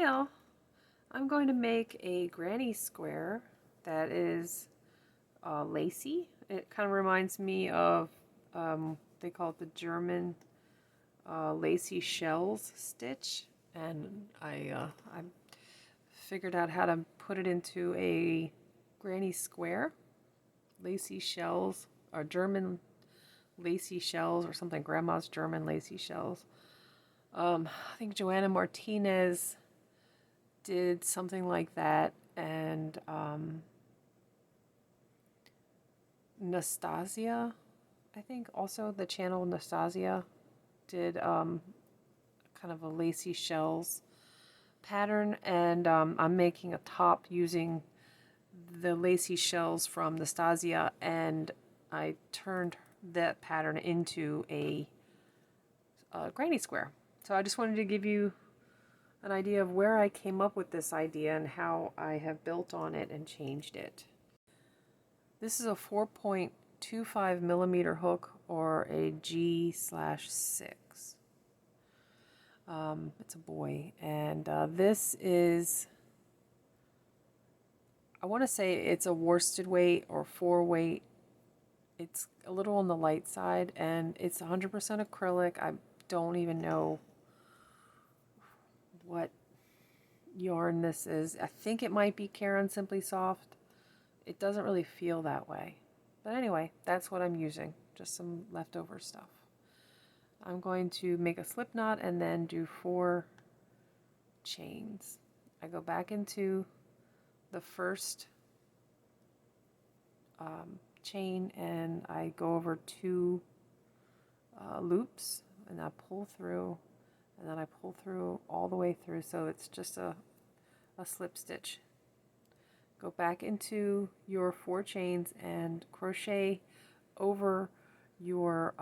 Hi all! I'm going to make a granny square that is lacy. It kind of reminds me of, they call it the German lacy shells stitch, and I figured out how to put it into a granny square. Lacy shells, or German lacy shells, or something, grandma's German lacy shells. I think Joanna Martinez did something like that, and Nastasia, I think also the channel Nastasia did kind of a lacy shells pattern, and I'm making a top using the lacy shells from Nastasia, and I turned that pattern into a granny square. So I just wanted to give you an idea of where I came up with this idea and how I have built on it and changed it. This is a 4.25 millimeter hook, or a G/6. It's a boy, and this is, I want to say it's a worsted weight or 4 weight. It's a little on the light side, and it's 100% acrylic. I don't even know what yarn this is. I think it might be Caron Simply Soft. It doesn't really feel that way. But anyway, that's what I'm using. Just some leftover stuff. I'm going to make a slip knot and then do 4 chains. I go back into the first chain, and I go over 2 loops, and I pull through, and then I pull through all the way through, so it's just a slip stitch. Go back into your 4 chains and crochet over your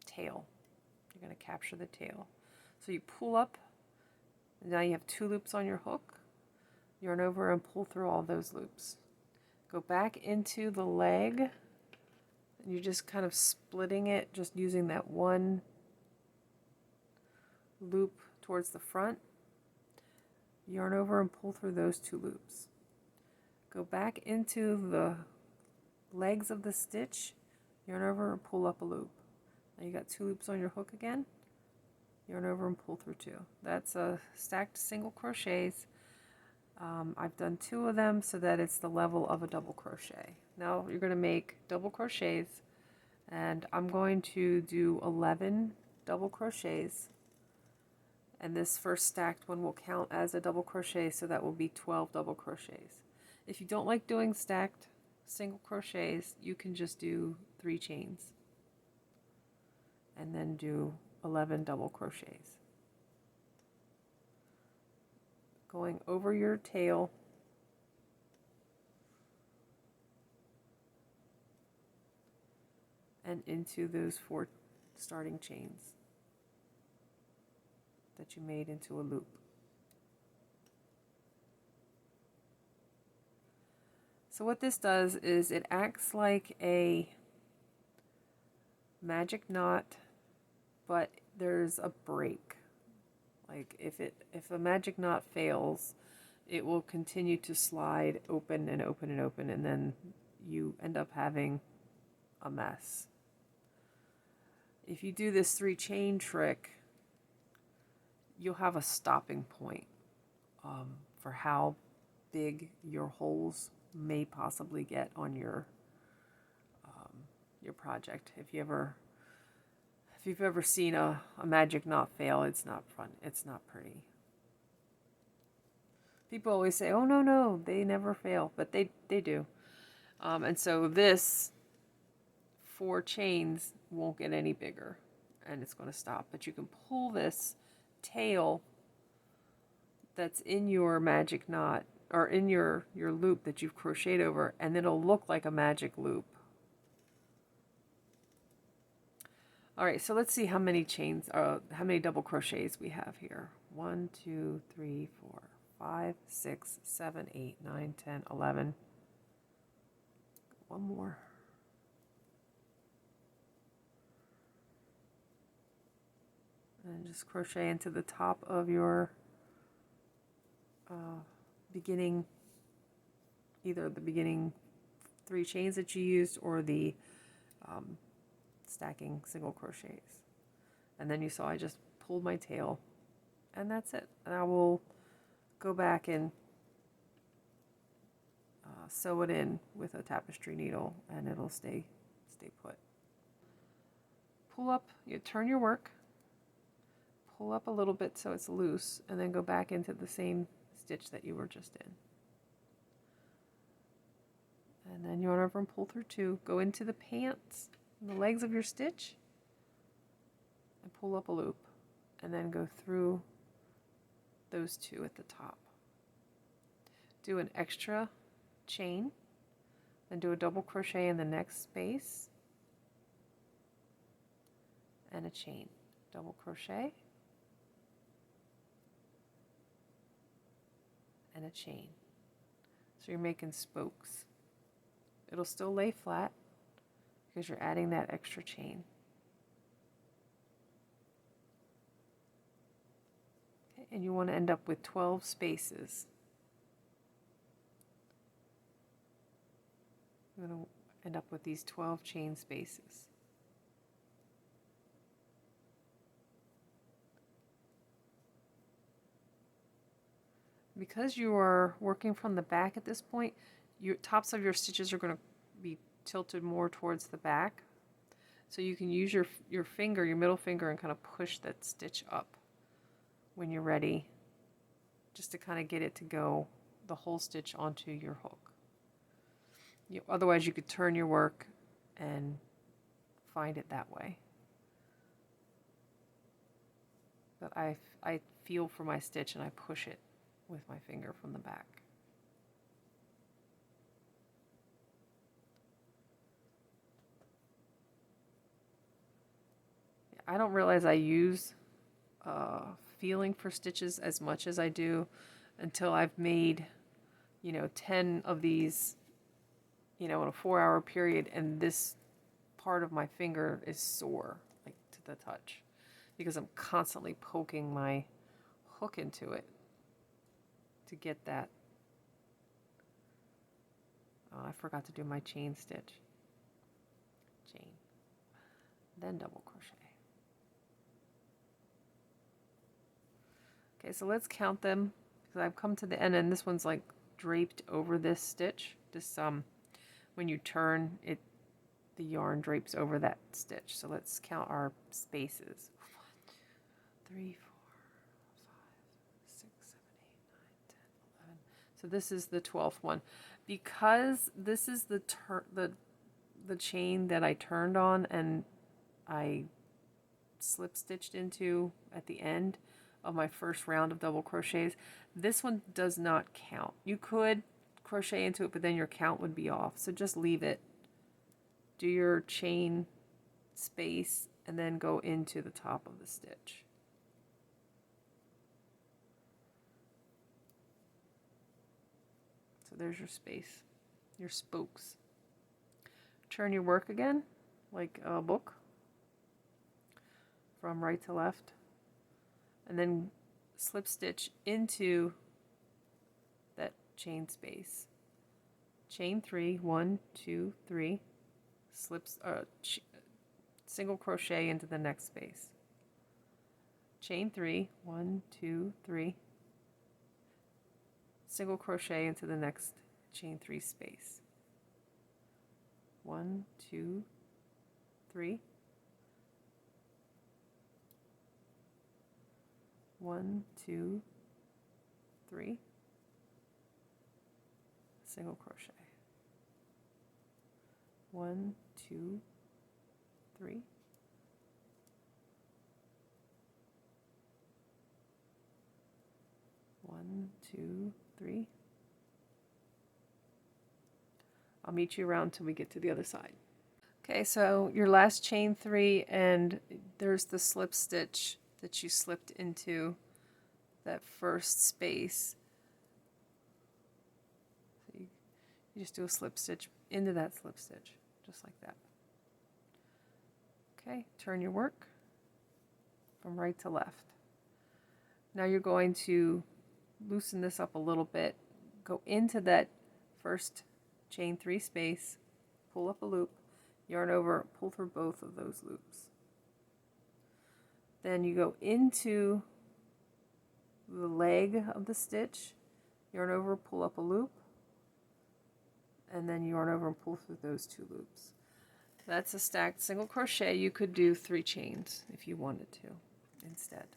tail. You're going to capture the tail. So you pull up, and now you have 2 loops on your hook. Yarn over and pull through all those loops. Go back into the leg, and you're just kind of splitting it, just using that 1 loop towards the front. Yarn over and pull through those 2 loops. Go back into the legs of the stitch, yarn over and pull up a loop. Now you got 2 loops on your hook again, yarn over and pull through 2. That's a stacked single crochets. I've done 2 of them so that it's the level of a double crochet. Now you're going to make double crochets, and I'm going to do 11 double crochets, and this first stacked one will count as a double crochet, so that will be 12 double crochets. If you don't like doing stacked single crochets, you can just do 3 chains and then do 11 double crochets. Going over your tail, and into those 4 starting chains that you made into a loop. So what this does is it acts like a magic knot, but there's a break. Like if a magic knot fails, it will continue to slide open and open and open, and then you end up having a mess. If you do this 3 chain trick, you'll have a stopping point for how big your holes may possibly get on your project. If you've ever seen a magic knot fail, it's not fun. It's not pretty. People always say, "Oh no, they never fail," but they do. And so this 4 chains won't get any bigger, and it's going to stop. But you can pull this tail that's in your magic knot, or in your loop that you've crocheted over, and it'll look like a magic loop. Alright, so let's see how many chains, how many double crochets we have here. 1, 2, 3, 4, 5, 6, 7, 8, 9, 10, 11. One more. And just crochet into the top of your beginning, either the beginning 3 chains that you used or the stacking single crochets. And then you saw I just pulled my tail, and that's it. And I will go back and sew it in with a tapestry needle, and it'll stay put. Pull up, you turn your work, pull up a little bit so it's loose, and then go back into the same stitch that you were just in. And then yarn over and pull through 2. Go into the pants, the legs of your stitch, and pull up a loop, and then go through those 2 at the top. Do an extra chain, then do a double crochet in the next space, and a chain, double crochet, and a chain. So you're making spokes. It'll still lay flat because you're adding that extra chain. Okay, and you want to end up with 12 spaces. You're going to end up with these 12 chain spaces. Because you are working from the back at this point, your tops of your stitches are going to be tilted more towards the back. So you can use your finger, your middle finger, and kind of push that stitch up when you're ready, just to kind of get it to go the whole stitch onto your hook. Otherwise you could turn your work and find it that way. But I feel for my stitch and I push it with my finger from the back. I don't realize I use feeling for stitches as much as I do until I've made, 10 of these, in a 4-hour period, and this part of my finger is sore, like to the touch, because I'm constantly poking my hook into it to get that. Oh, I forgot to do my chain stitch. Chain. Then double crochet. Okay, so let's count them, because I've come to the end and this one's like draped over this stitch. This when you turn it, the yarn drapes over that stitch. So let's count our spaces. 1, 2, 3, 4, 5, 6, 7, 8, 9, 10, 11. So this is the 12th one. Because this is the chain that I turned on and I slip stitched into at the end of my first round of double crochets, this one does not count. You could crochet into it, but then your count would be off. So just leave it. Do your chain space and then go into the top of the stitch. So there's your space, your spokes. Turn your work again, like a book, from right to left, and then slip stitch into that chain space. Chain 3, 1, 2, 3, single crochet into the next space. Chain 3, 1, 2, 3, single crochet into the next chain 3 space. 1, 2, 3. 1, 2, 3. Single crochet. 1, 2, 3. One, two, three. I'll meet you around till we get to the other side. Okay, so your last chain 3, and there's the slip stitch that you slipped into that first space. So you just do a slip stitch into that slip stitch, just like that. Okay, turn your work from right to left. Now you're going to loosen this up a little bit, go into that first chain 3 space, pull up a loop, yarn over, pull through both of those loops. Then you go into the leg of the stitch, yarn over, pull up a loop, and then yarn over and pull through those 2 loops. That's a stacked single crochet. You could do 3 chains if you wanted to instead.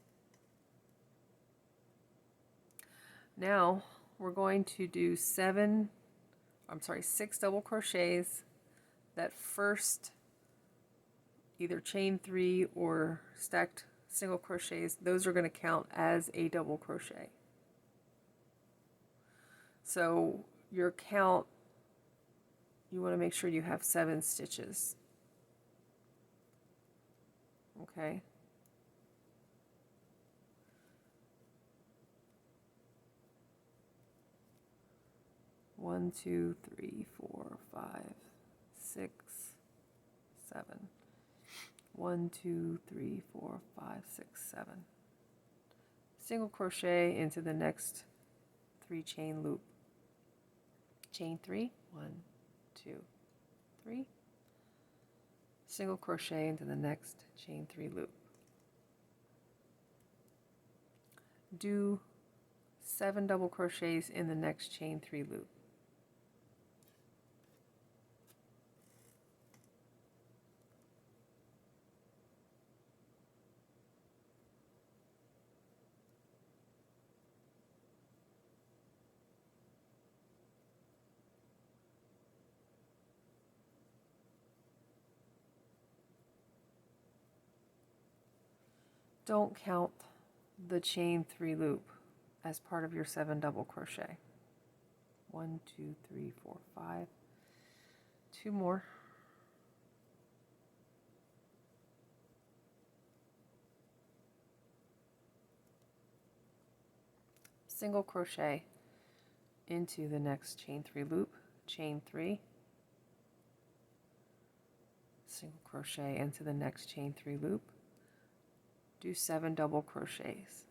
Now we're going to do 6 double crochets. That first either chain 3 or stacked single crochets, those are going to count as a double crochet. So your count, you want to make sure you have 7 stitches. Okay. One, 2, 3, 4, 5, 6, 7. 1, 2, 3, 4, 5, 6, 7. Single crochet into the next 3 chain loop. Chain 3, 1, 2, 3. Single crochet into the next chain 3 loop. Do 7 double crochets in the next chain 3 loop. Don't count the chain 3 loop as part of your 7 double crochet. 1, 2, 3, 4, 5. 2 more. Single crochet into the next chain 3 loop, chain 3. Single crochet into the next chain 3 loop. Do 7 double crochets.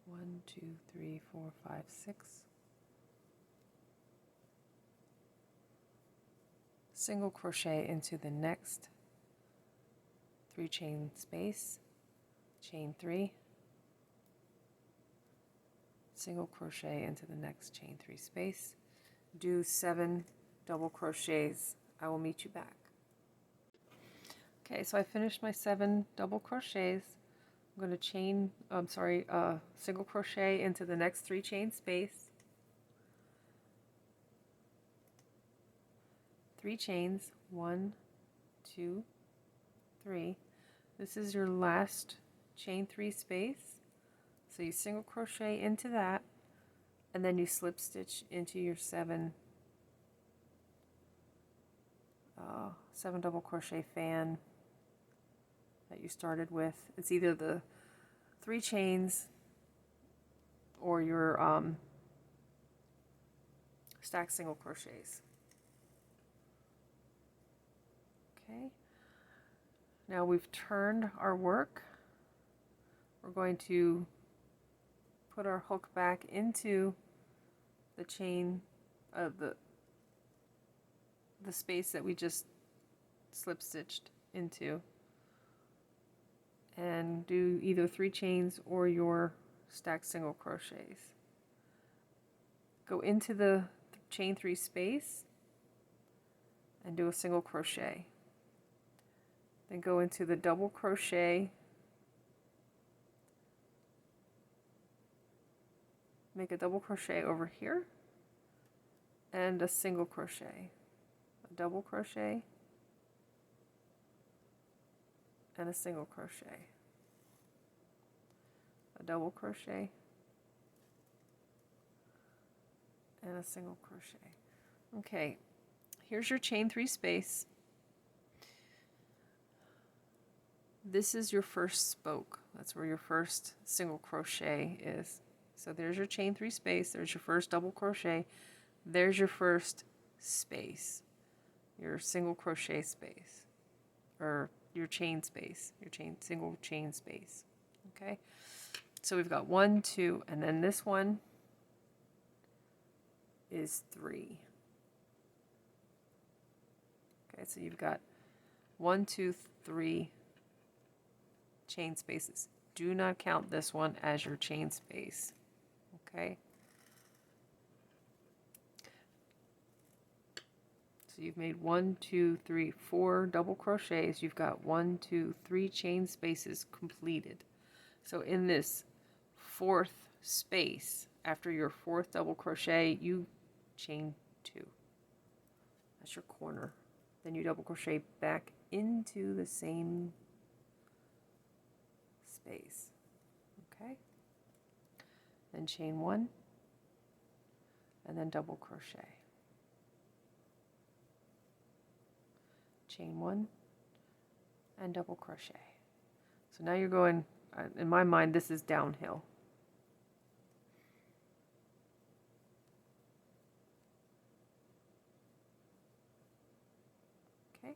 One, 2, 3, 4, 5, 6. Single crochet into the next 3 chain space, chain 3. Single crochet into the next chain 3 space. Do 7 double crochets. I will meet you back. Okay, so I finished my 7 double crochets. I'm going to single crochet into the next 3 chain space. 3 chains, 1, 2, 3. This is your last chain 3 space. So you single crochet into that, and then you slip stitch into your 7 double crochet fan that you started with. It's either the 3 chains or your stacked single crochets. Okay, now we've turned our work. We're going to put our hook back into the chain of the space that we just slip stitched into, and do either 3 chains or your stacked single crochets. Go into the chain 3 space and do a single crochet. Then go into the double crochet, make a double crochet over here, and a single crochet, a double crochet, and a single crochet. double crochet, and a single crochet. Okay, here's your chain 3 space. This is your first spoke. That's where your first single crochet is. So there's your chain 3 space, there's your first double crochet, there's your first space, your single crochet space, or your chain space, your single chain space. Okay, so we've got 1, 2, and then this one is 3. Okay, so you've got 1, 2, 3 chain spaces. Do not count this one as your chain space. Okay, so you've made 1, 2, 3, 4 double crochets. You've got 1, 2, 3 chain spaces completed. So in this fourth space, after your fourth double crochet, you chain 2. That's your corner. Then you double crochet back into the same space. Okay, then chain 1, and then double crochet, chain 1, and double crochet. So now you're going, in my mind, this is downhill. Okay,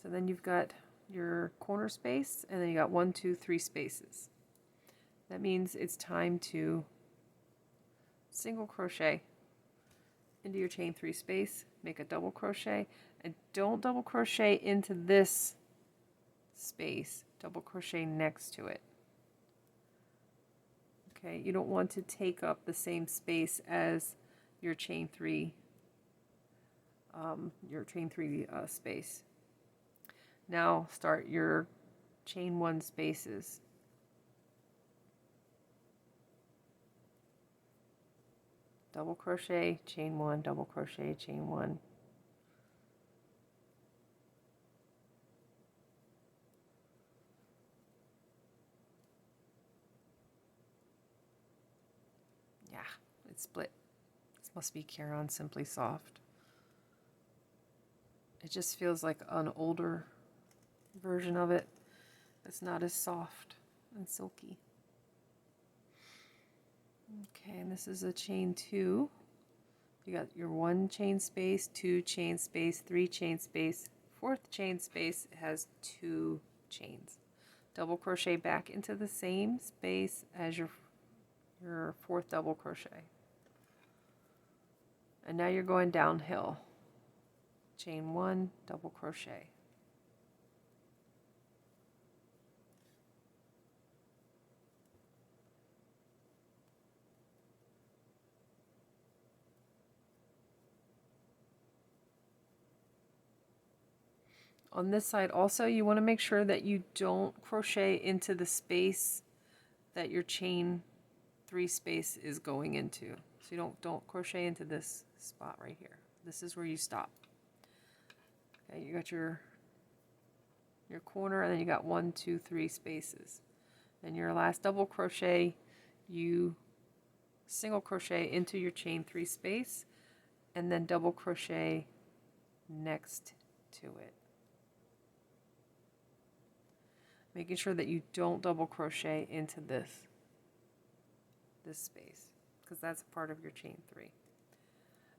so then you've got your corner space, and then you got 1, 2, 3 spaces. That means it's time to single crochet into your chain 3 space, make a double crochet, and don't double crochet into this space, double crochet next to it. Okay, you don't want to take up the same space as your chain 3 space. Now start your chain 1 spaces. Double crochet, chain 1, double crochet, chain 1. Yeah, it's split. This must be Caron Simply Soft. It just feels like an older version of it. It's not as soft and silky. Okay, and this is a chain 2. You got your 1 chain space, 2 chain space, 3 chain space, 4th chain space has 2 chains. Double crochet back into the same space as your 4th double crochet. And now you're going downhill. Chain 1, double crochet. On this side also, you want to make sure that you don't crochet into the space that your chain 3 space is going into. So you don't crochet into this spot right here. This is where you stop. Okay, you got your corner, and then you got 1, 2, 3 spaces. And your last double crochet, you single crochet into your chain 3 space, and then double crochet next to it. Making sure that you don't double crochet into this space, because that's a part of your chain 3.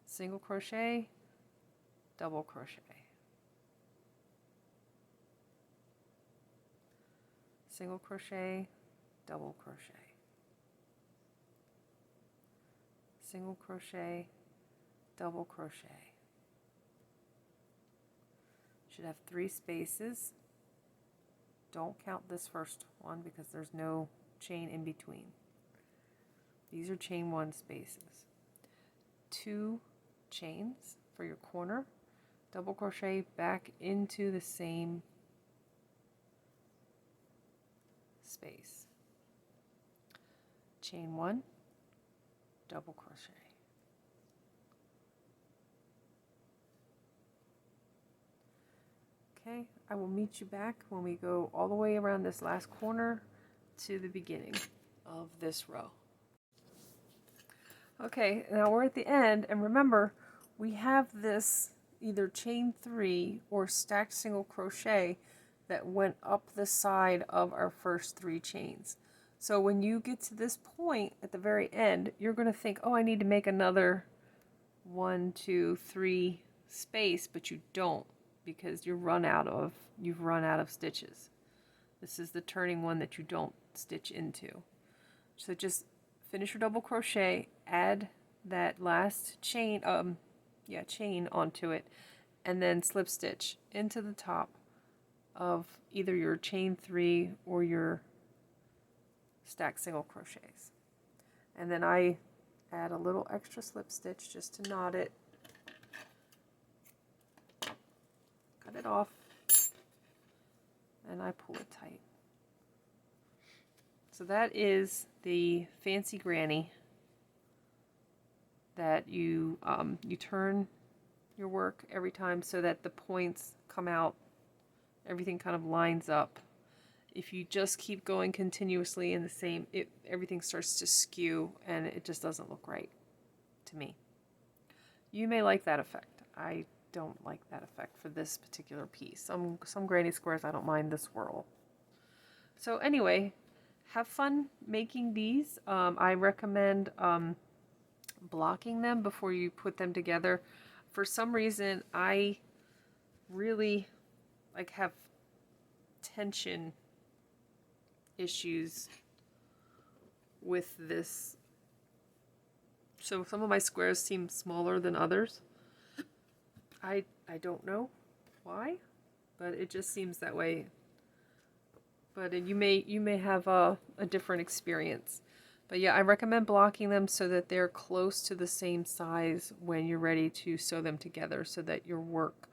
Single crochet, double crochet. Single crochet, double crochet. Single crochet, double crochet. Should have 3 spaces. Don't count this first one because there's no chain in between. These are chain 1 spaces. 2 chains for your corner. Double crochet back into the same space. Chain 1, double crochet. Okay, I will meet you back when we go all the way around this last corner to the beginning. of this row. Okay, now we're at the end, and remember, we have this either chain 3 or stacked single crochet that went up the side of our first 3 chains. So when you get to this point at the very end, you're going to think, oh, I need to make another 1, 2, 3 space, but you don't, because you've run out of stitches. This is the turning one that you don't stitch into. So just finish your double crochet, add that last chain onto it, and then slip stitch into the top of either your chain 3 or your stacked single crochets. And then I add a little extra slip stitch just to knot it, cut it off, and I pull it tight. So that is the fancy granny that you turn your work every time so that the points come out, everything kind of lines up. If you just keep going continuously in the same, everything starts to skew and it just doesn't look right to me. You may like that effect. I don't like that effect for this particular piece. Some granny squares I don't mind the swirl. So anyway, have fun making these. I recommend blocking them before you put them together. For some reason, I really have tension issues with this. So some of my squares seem smaller than others. I don't know why, but it just seems that way. But you may have a different experience. But yeah, I recommend blocking them so that they're close to the same size when you're ready to sew them together, so that your work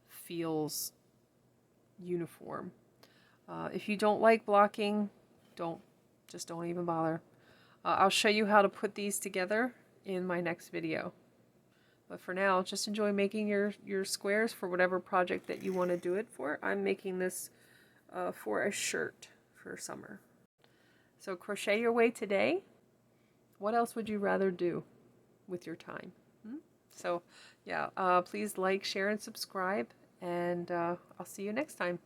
feels uniform. If you don't like blocking, don't even bother. I'll show you how to put these together in my next video. But for now, just enjoy making your squares for whatever project that you want to do it for. I'm making this for a shirt for summer. So crochet your way today. What else would you rather do with your time? So yeah, please like, share, and subscribe, and I'll see you next time.